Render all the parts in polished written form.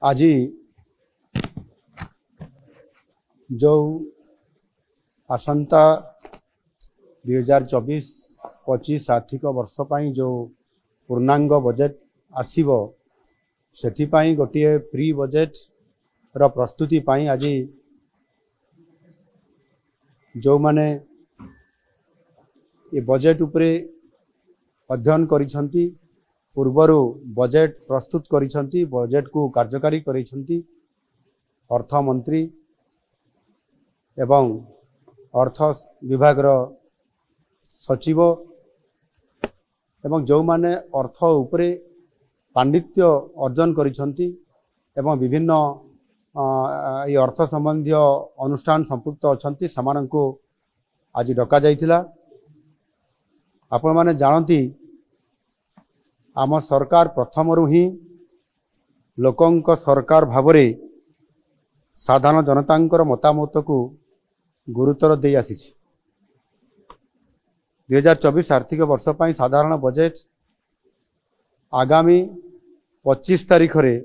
आज जो आसंता 2024-25 आर्थिक वर्ष पर जो पूर्णांग बजेट आसीबो सेथिपाई गोटे प्री बजेट रो प्रस्तुति पाई आज जो माने ये बजेट उपरे अध्ययन करिसंती पूर्वरु बजेट प्रस्तुत करिसंती बजेट को कार्यकारी करिसंती अर्थ मंत्री एवं अर्थ विभाग रो सचिव एवं जो माने अर्थ उपरे पांडित्य अर्जन करिसंती एवं विभिन्न ये अर्थ संबंधी अनुष्ठान संपुक्त अछंती समानंको आज डका जाइथिला। आपण माने जानती आम सरकार प्रथम ही लोकंक सरकार भावरे साधारण जनतांकर मतामत को गुरुतर दे आसी 2024 आर्थिक वर्ष पर साधारण बजेट आगामी 25 तारीख रे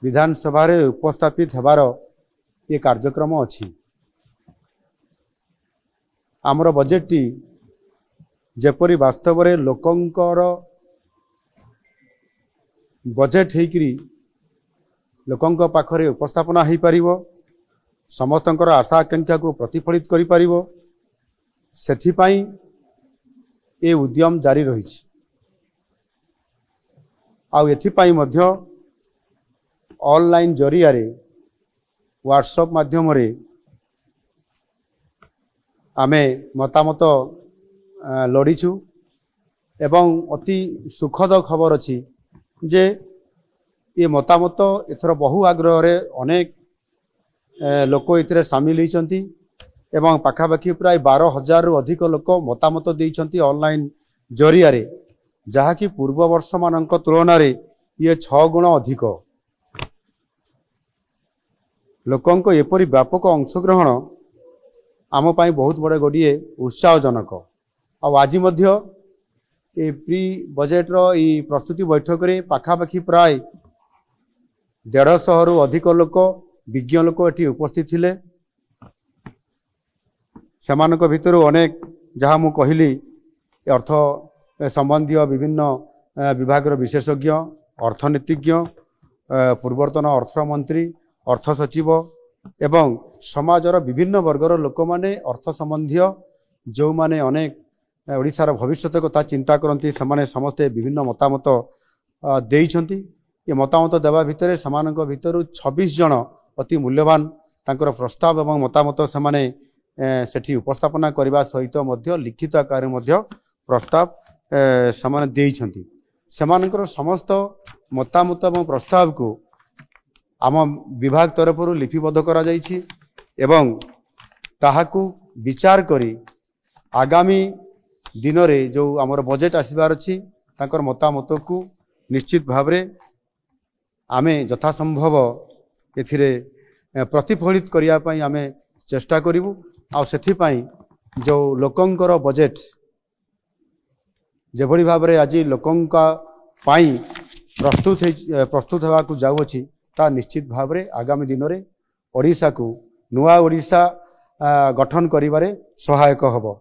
विधानसभा रे उपस्थापित हेबार ये कार्यक्रम अछि। आमर बजेट टी जेपरी वास्तव रे लोकंकर बजेट हेकरी लोकंक पाखरे उपस्थापना हो पारिबो समस्तंकर आशा आकांक्षा को प्रतिफलित करि पारिबो सेथिपाई ए उद्यम जारी रहिछि। आउ एथिपाई मध्य ऑनलाइन जरिया रे व्हाट्सएप माध्यम रे आमे मतामत लड़ीछु एवं अति सुखद खबर अछि जे ये मतामत एथर बहु आग्रह रे अनेक लोक इतरे सामिल होइचंती एवं पाखापाखि प्राय 12,000 रु अधिक लोक मतामत देइचंती ऑनलाइन जरिया रे जहा कि पूर्व वर्ष मानक तुलना रे ये 6 गुण अधिक लोकंक एपरी व्यापक अंशग्रहण आम पाई बहुत बड़े गोटे उत्साहजनक। आज मध्य ए प्री बजेट रो ई प्रस्तुति बैठक रे पाखापाखि प्राय 150 रु अधिक लोक विज्ञ लोक एठी उपस्थित थिले। समानक भितर अनेक जहाँ मु कहली अर्थ संबंधी विभिन्न विभाग रो विशेषज्ञ अर्थनीतिज्ञ पूर्वतन अर्थमंत्री अर्थ सचिव एवं समाजर विभिन्न वर्गर लोक माने अर्थ संबंधी जो माने अनेक ओडिशार भविष्यत कथा चिंता करती से समस्ते विभिन्न मतामत देइछंती। ये मतामत देवा भितर समानक भितर 26 जन अति मूल्यवान तांकर प्रस्ताव एवं मतामत से सेठी उपस्थापना करने सहित मध्य लिखित आकार मध्य प्रस्ताव से देइछंती। समानकर समस्त मतामत एवं प्रस्ताव को आम विभाग तरफ लिपिबद्ध करा जाइछि एवं ताहाकू विचार करी आगामी दिन रे जो आमर बजेट आसबार अछि तांकर मतामत को निश्चित भाव रे आमे यथा संभव एथिरे प्रतिफलित करिया पई आमे चेष्टा करिवु। आ सेथि पई जो लोकंकर बजेट जेभली भाव रे आज लोकंका पई प्रस्तुत हेबा को जाउ अछि ता निश्चित भाव रे आगामी दिन रे ओडिसा को नुआ ओडिसा गठन करिबारे सहायक हबो।